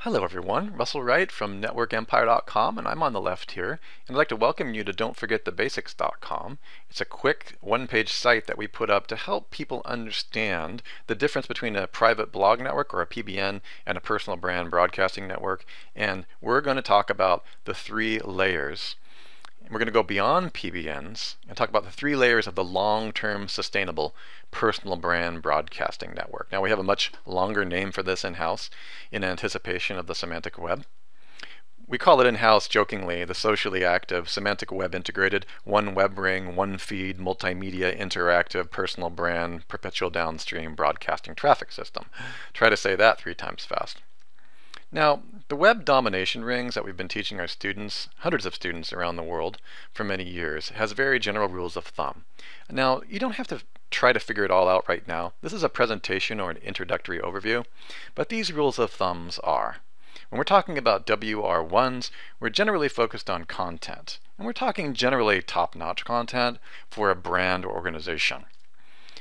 Hello everyone, Russell Wright from networkempire.com, and I'm on the left here, and I'd like to welcome you to don'tforgetthebasics.com. It's a quick one-page site that we put up to help people understand the difference between a private blog network or a PBN and a personal brand broadcasting network, and we're going to talk about the three layers. We're going to go beyond PBNs and talk about the three layers of the long-term sustainable personal brand broadcasting network. Now we have a much longer name for this in-house in anticipation of the semantic web. We call it in-house jokingly the socially active semantic web integrated one web ring, one feed, multimedia interactive personal brand perpetual downstream broadcasting traffic system. Try to say that 3 times fast. Now, the web domination rings that we've been teaching our students, hundreds of students around the world for many years, has very general rules of thumb. Now, you don't have to try to figure it all out right now. This is a presentation or an introductory overview, but these rules of thumbs are: when we're talking about WR1s, we're generally focused on content, and we're talking generally top-notch content for a brand or organization.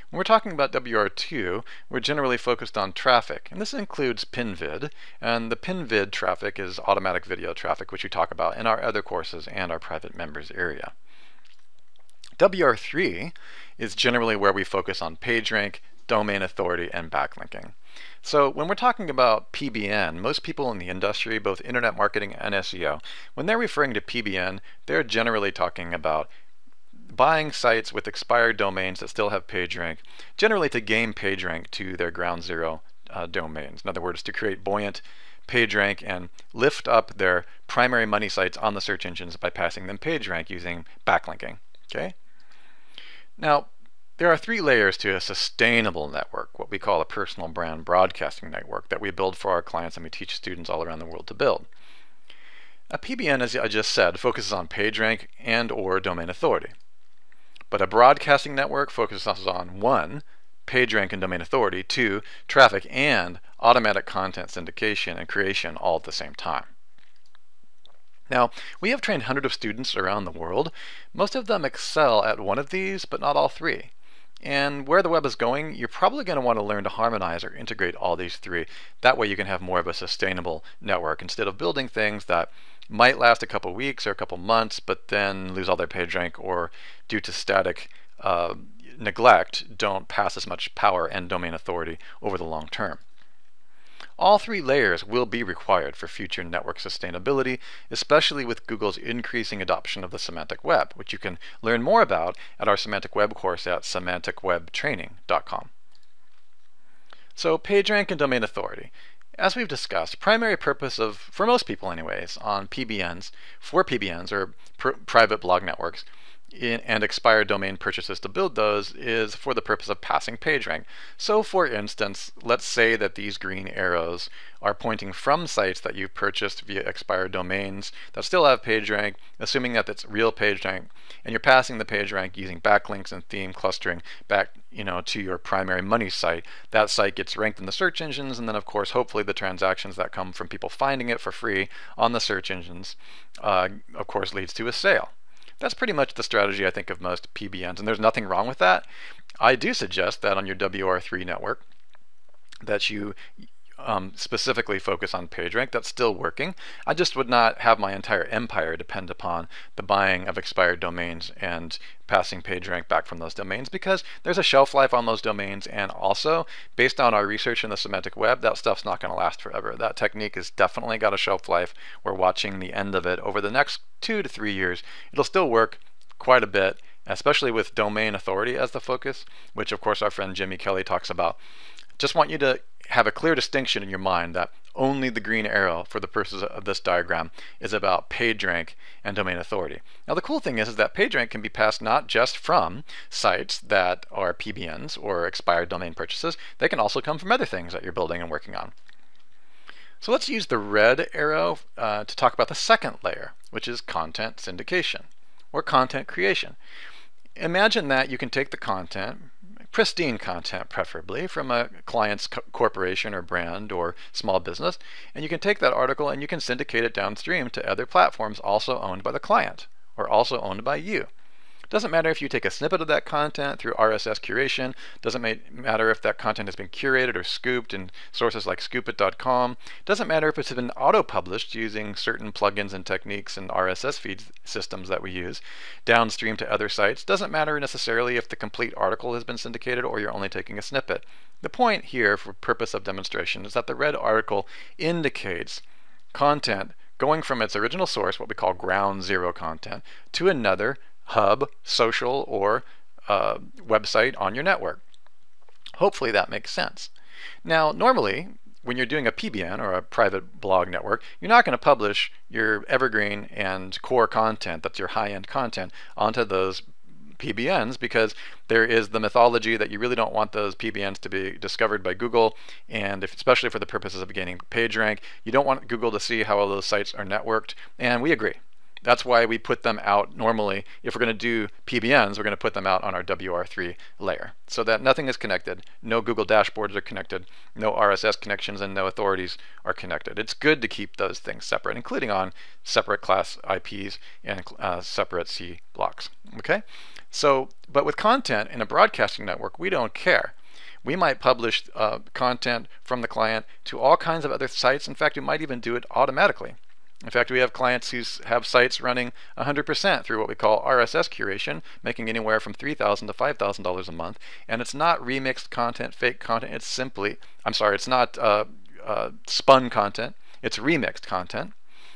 When we're talking about WR2, we're generally focused on traffic, and this includes PinVid, and the PinVid traffic is automatic video traffic, which we talk about in our other courses and our private members area. WR3 is generally where we focus on PageRank, domain authority, and backlinking. So when we're talking about PBN, most people in the industry, both internet marketing and SEO, when they're referring to PBN, they're generally talking about buying sites with expired domains that still have PageRank, generally to gain PageRank to their ground zero domains. In other words, to create buoyant PageRank and lift up their primary money sites on the search engines by passing them PageRank using backlinking. Okay? Now, there are 3 layers to a sustainable network, what we call a personal brand broadcasting network, that we build for our clients and we teach students all around the world to build. A PBN, as I just said, focuses on PageRank and or domain authority. But a broadcasting network focuses on 1, PageRank and domain authority, 2, traffic and automatic content syndication and creation all at the same time. Now, we have trained hundreds of students around the world. Most of them excel at one of these, but not all 3. And where the web is going, you're probably going to want to learn to harmonize or integrate all these 3. That way you can have more of a sustainable network instead of building things that might last a couple weeks or a couple months, but then lose all their PageRank or due to static neglect don't pass as much power and domain authority over the long term. All 3 layers will be required for future network sustainability, especially with Google's increasing adoption of the semantic web, which you can learn more about at our semantic web course at semanticwebtraining.com. So PageRank and domain authority. As we've discussed, primary purpose for most people anyways, on PBNs, for PBNs or private blog networks, and expired domain purchases to build those is for the purpose of passing PageRank. So for instance, let's say that these green arrows are pointing from sites that you've purchased via expired domains that still have PageRank, assuming that it's real PageRank, and you're passing the PageRank using backlinks and theme clustering back to your primary money site. That site gets ranked in the search engines, and then of course hopefully the transactions that come from people finding it for free on the search engines of course leads to a sale. That's pretty much the strategy I think of most PBNs, and there's nothing wrong with that. I do suggest that on your WR3 network that you specifically focus on PageRank. That's still working. I just would not have my entire empire depend upon the buying of expired domains and passing PageRank back from those domains, because there's a shelf life on those domains, and also based on our research in the semantic web, that stuff's not going to last forever. That technique has definitely got a shelf life. We're watching the end of it over the next 2 to 3 years. It'll still work quite a bit, especially with domain authority as the focus, which of course our friend Jimmy Kelly talks about. Just want you to have a clear distinction in your mind that only the green arrow for the purposes of this diagram is about PageRank and domain authority. Now the cool thing is that PageRank can be passed not just from sites that are PBNs or expired domain purchases, they can also come from other things that you're building and working on. So let's use the red arrow to talk about the second layer, which is content syndication or content creation. Imagine that you can take the content, pristine content preferably, from a client's corporation or brand or small business, and you can take that article and you can syndicate it downstream to other platforms also owned by the client or also owned by you. Doesn't matter if you take a snippet of that content through RSS curation. Doesn't matter if that content has been curated or scooped in sources like scoopit.com. Doesn't matter if it's been auto-published using certain plugins and techniques and RSS feed systems that we use downstream to other sites. Doesn't matter necessarily if the complete article has been syndicated or you're only taking a snippet. The point here, for purpose of demonstration, is that the red article indicates content going from its original source, what we call ground zero content, to another hub, social, or website on your network. Hopefully that makes sense. Now, normally, when you're doing a PBN or a private blog network, you're not going to publish your evergreen and core content, that's your high-end content, onto those PBNs, because there is the mythology that you really don't want those PBNs to be discovered by Google, and especially for the purposes of gaining page rank, you don't want Google to see how all those sites are networked, and we agree. That's why we put them out normally. If we're going to do PBNs, we're going to put them out on our WR3 layer so that nothing is connected. No Google dashboards are connected, no RSS connections, and no authorities are connected. It's good to keep those things separate, including on separate class IPs and separate C blocks. Okay? So, but with content in a broadcasting network, we don't care. We might publish content from the client to all kinds of other sites. In fact, we might even do it automatically. In fact, we have clients who have sites running 100% through what we call RSS curation, making anywhere from $3,000 to $5,000 a month. And it's not remixed content, fake content. It's simply, it's not spun content. It's remixed content.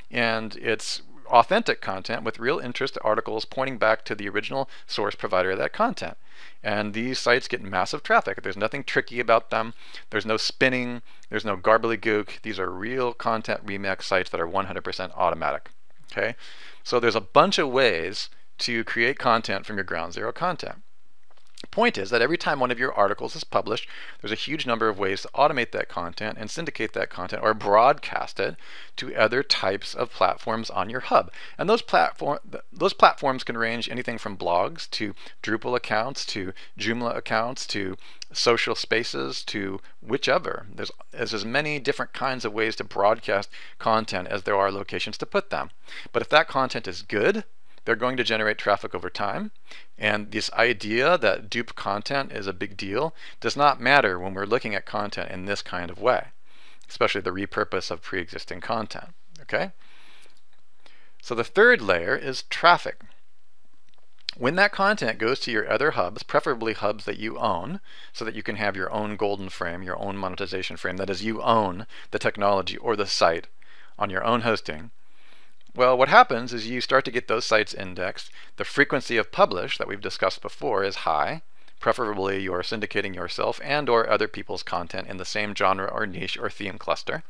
And it's authentic content with real interest articles pointing back to the original source provider of that content. And these sites get massive traffic. There's nothing tricky about them. There's no spinning. There's no garbly-gook. These are real content remix sites that are 100% automatic. Okay? So there's a bunch of ways to create content from your ground zero content. Point is that every time one of your articles is published, there's a huge number of ways to automate that content and syndicate that content or broadcast it to other types of platforms on your hub. And those platforms can range anything from blogs to Drupal accounts to Joomla accounts to social spaces to whichever. There's as many different kinds of ways to broadcast content as there are locations to put them. But if that content is good, they're going to generate traffic over time. And this idea that dupe content is a big deal does not matter when we're looking at content in this kind of way, especially the repurpose of pre-existing content. Okay? So the third layer is traffic. When that content goes to your other hubs, preferably hubs that you own, so that you can have your own golden frame, your own monetization frame, that is, you own the technology or the site on your own hosting, well, what happens is you start to get those sites indexed. The frequency of publish that we've discussed before is high. Preferably you're syndicating yourself and or other people's content in the same genre or niche or theme cluster.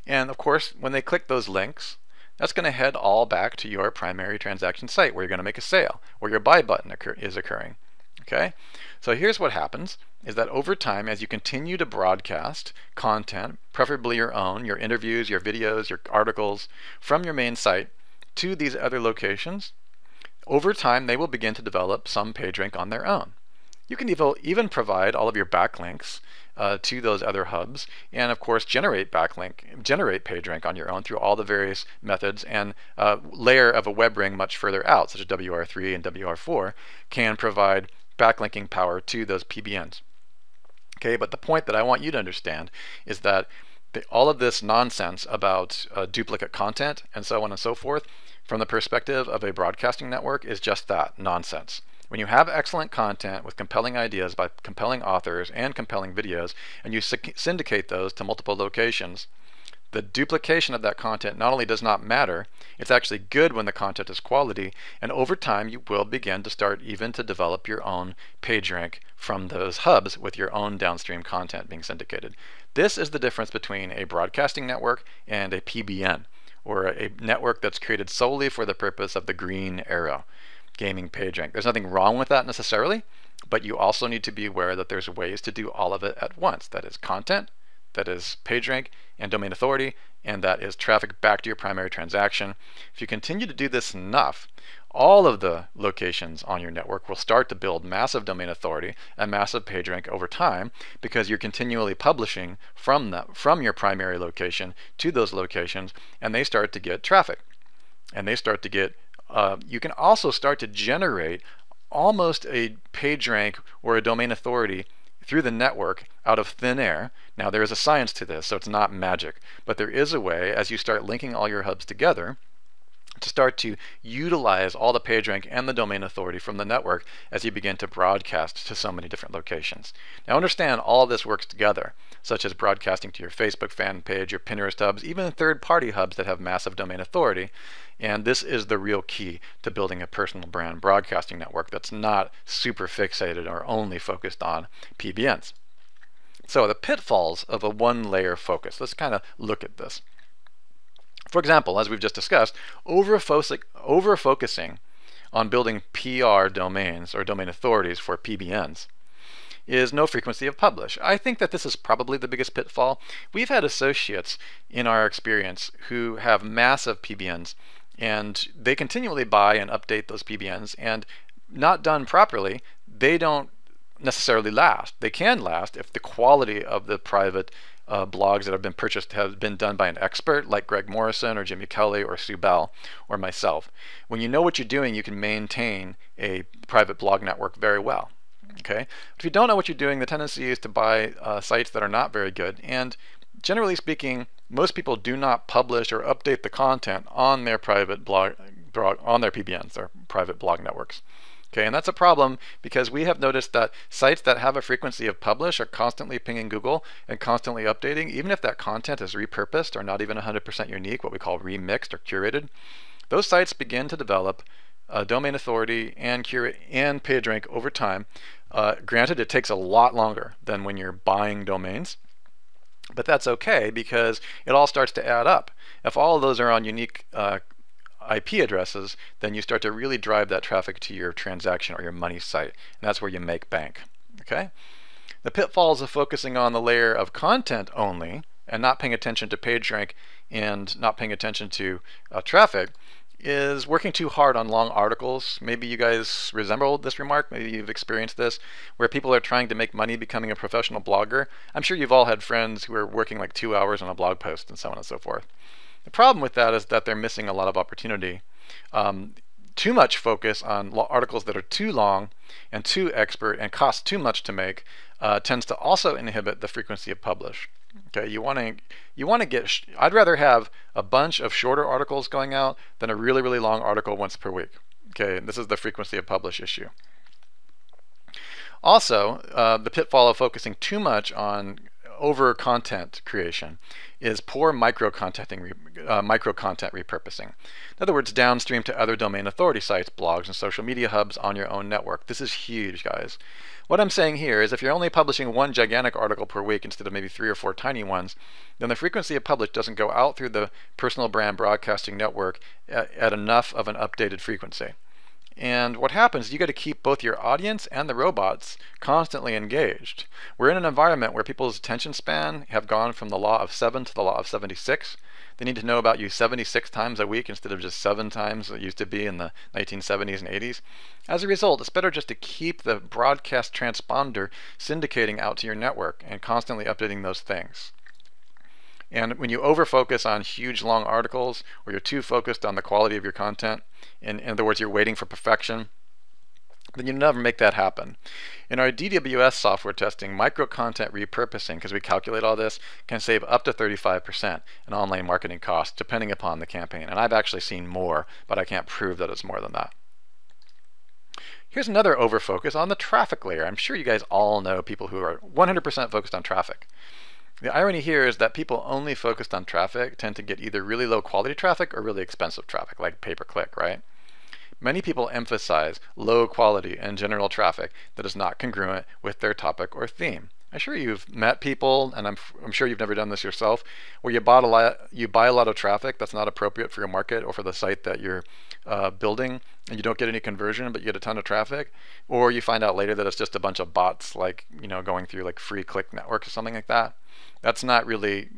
And of course, when they click those links, that's going to head all back to your primary transaction site where you're going to make a sale, where your buy button is occurring. Okay? So here's what happens is that over time, as you continue to broadcast content, preferably your own, your interviews, your videos, your articles, from your main site to these other locations, over time they will begin to develop some PageRank on their own. You can even provide all of your backlinks to those other hubs, and of course generate PageRank on your own through all the various methods, and layer of a web ring much further out, such as WR3 and WR4, can provide backlinking power to those PBNs. Okay, but the point that I want you to understand is that all of this nonsense about duplicate content and so on and so forth, from the perspective of a broadcasting network, is just that, nonsense. When you have excellent content with compelling ideas by compelling authors and compelling videos, and you syndicate those to multiple locations, the duplication of that content not only does not matter, it's actually good when the content is quality, and over time you will begin to start even to develop your own PageRank from those hubs with your own downstream content being syndicated. This is the difference between a broadcasting network and a PBN, or a network that's created solely for the purpose of the green arrow, gaming PageRank. There's nothing wrong with that necessarily, but you also need to be aware that there's ways to do all of it at once. That is content, that is PageRank and domain authority, and that is traffic back to your primary transaction. If you continue to do this enough, all of the locations on your network will start to build massive domain authority and massive PageRank over time, because you're continually publishing from your primary location to those locations, and they start to get traffic, and they start to get you can also start to generate almost a page rank or a domain authority through the network out of thin air. Now there is a science to this, so it's not magic, but there is a way, as you start linking all your hubs together, to start to utilize all the PageRank and the domain authority from the network as you begin to broadcast to so many different locations. Now understand all of this works together, such as broadcasting to your Facebook fan page, your Pinterest hubs, even third-party hubs that have massive domain authority. And this is the real key to building a personal brand broadcasting network that's not super fixated or only focused on PBNs. So the pitfalls of a one-layer focus. Let's kind of look at this. For example, as we've just discussed, over-focusing on building PR domains or domain authorities for PBNs is no frequency of publish. I think that this is probably the biggest pitfall. We've had associates in our experience who have massive PBNs, and they continually buy and update those PBNs, and not done properly, they don't necessarily last. They can last if the quality of the private blogs that have been purchased have been done by an expert like Greg Morrison or Jimmy Kelly or Sue Bell or myself. When you know what you're doing, you can maintain a private blog network very well. Okay? But if you don't know what you're doing, the tendency is to buy sites that are not very good. And generally speaking, most people do not publish or update the content on their private blog on their PBNs, or private blog networks. Okay, and that's a problem because we have noticed that sites that have a frequency of publish are constantly pinging Google and constantly updating, even if that content is repurposed or not even 100% unique, what we call remixed or curated. Those sites begin to develop domain authority and PageRank over time. Granted, it takes a lot longer than when you're buying domains, but that's okay because it all starts to add up. If all of those are on unique IP addresses, then you start to really drive that traffic to your transaction or your money site, and that's where you make bank. Okay? The pitfalls of focusing on the layer of content only and not paying attention to PageRank and not paying attention to traffic is working too hard on long articles. Maybe you guys resemble this remark, maybe you've experienced this, where people are trying to make money becoming a professional blogger. I'm sure you've all had friends who are working like 2 hours on a blog post and so on and so forth. The problem with that is that they're missing a lot of opportunity. Too much focus on articles that are too long and too expert and cost too much to make tends to also inhibit the frequency of publish. Okay, you want to get. I'd rather have a bunch of shorter articles going out than a really, really long article once per week. Okay, and this is the frequency of publish issue. Also, the pitfall of focusing too much on over content creation is poor micro-content repurposing. In other words, downstream to other domain authority sites, blogs, and social media hubs on your own network. This is huge, guys. What I'm saying here is if you're only publishing one gigantic article per week instead of maybe 3 or 4 tiny ones, then the frequency of publish doesn't go out through the personal brand broadcasting network at enough of an updated frequency. And what happens is you got to keep both your audience and the robots constantly engaged. We're in an environment where people's attention span have gone from the law of 7 to the law of 76. They need to know about you 76 times a week instead of just 7 times it used to be in the 1970s and 80s. As a result, it's better just to keep the broadcast transponder syndicating out to your network and constantly updating those things. And when you over-focus on huge long articles, or you're too focused on the quality of your content, in other words, you're waiting for perfection, then you never make that happen. In our DWS software testing, micro-content repurposing, because we calculate all this, can save up to 35% in online marketing costs, depending upon the campaign. And I've actually seen more, but I can't prove that it's more than that. Here's another over-focus on the traffic layer. I'm sure you guys all know people who are 100% focused on traffic. The irony here is that people only focused on traffic tend to get either really low quality traffic or really expensive traffic, like pay-per-click, right? Many people emphasize low quality and general traffic that is not congruent with their topic or theme. I'm sure you've met people, and I'm sure you've never done this yourself, where you buy a lot of traffic that's not appropriate for your market or for the site that you're building, and you don't get any conversion, but you get a ton of traffic, or you find out later that it's just a bunch of bots, like going through like free click networks or something like that. That's not really,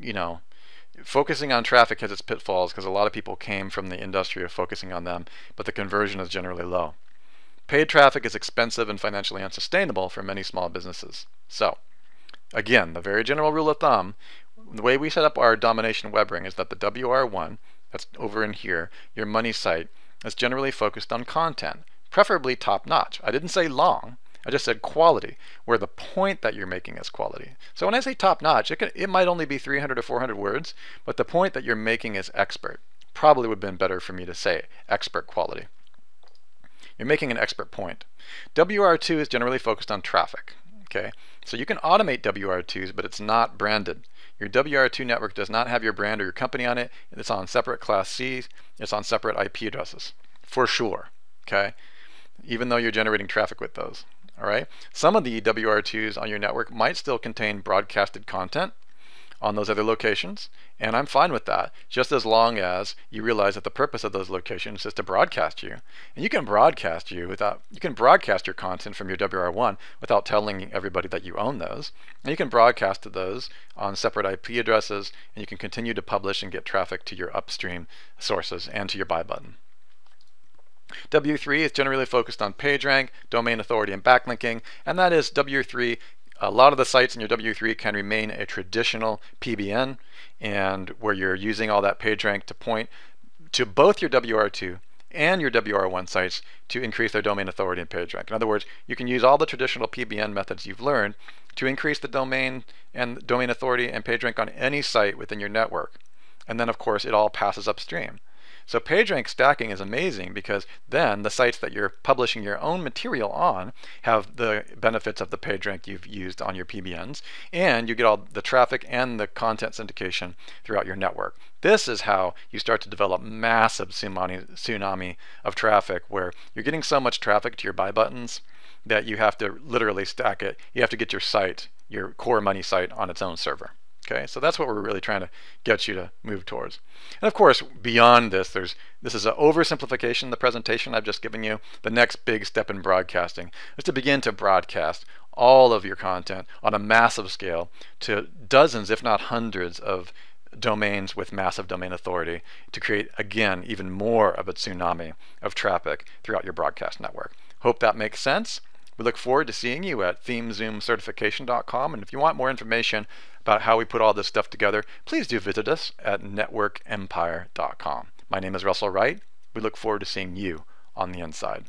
focusing on traffic has its pitfalls because a lot of people came from the industry of focusing on them, but the conversion is generally low. Paid traffic is expensive and financially unsustainable for many small businesses. So, again, the very general rule of thumb, the way we set up our domination web ring is that the WR1, that's over in here, your money site, is generally focused on content, preferably top-notch. I didn't say long. I just said quality, where the point that you're making is quality. So when I say top-notch, it might only be 300 or 400 words, but the point that you're making is expert. Probably would have been better for me to say expert quality. You're making an expert point. WR2 is generally focused on traffic. Okay, so you can automate WR2s, but it's not branded. Your WR2 network does not have your brand or your company on it. It's on separate Class Cs. It's on separate IP addresses, for sure. Okay, even though you're generating traffic with those. All right. Some of the WR2s on your network might still contain broadcasted content on those other locations, and I'm fine with that, just as long as you realize that the purpose of those locations is to broadcast you. And you can broadcast your content from your WR1 without telling everybody that you own those. And you can broadcast those on separate IP addresses, and you can continue to publish and get traffic to your upstream sources and to your buy button. W3 is generally focused on PageRank, domain authority, and backlinking, and that is W3. A lot of the sites in your W3 can remain a traditional PBN, and where you're using all that PageRank to point to both your WR2 and your WR1 sites to increase their domain authority and PageRank. In other words, you can use all the traditional PBN methods you've learned to increase the domain and domain authority and PageRank on any site within your network. And then, of course, it all passes upstream. So PageRank stacking is amazing because then the sites that you're publishing your own material on have the benefits of the PageRank you've used on your PBNs, and you get all the traffic and the content syndication throughout your network. This is how you start to develop massive tsunami of traffic, where you're getting so much traffic to your buy buttons that you have to literally stack it. You have to get your site, your core money site, on its own server. Okay, so that's what we're really trying to get you to move towards. And of course, beyond this, this is an oversimplification of the presentation I've just given you. The next big step in broadcasting is to begin to broadcast all of your content on a massive scale to dozens, if not hundreds, of domains with massive domain authority to create, again, even more of a tsunami of traffic throughout your broadcast network. Hope that makes sense. We look forward to seeing you at themezoomcertification.com, and if you want more information about how we put all this stuff together, please do visit us at networkempire.com. My name is Russell Wright. We look forward to seeing you on the inside.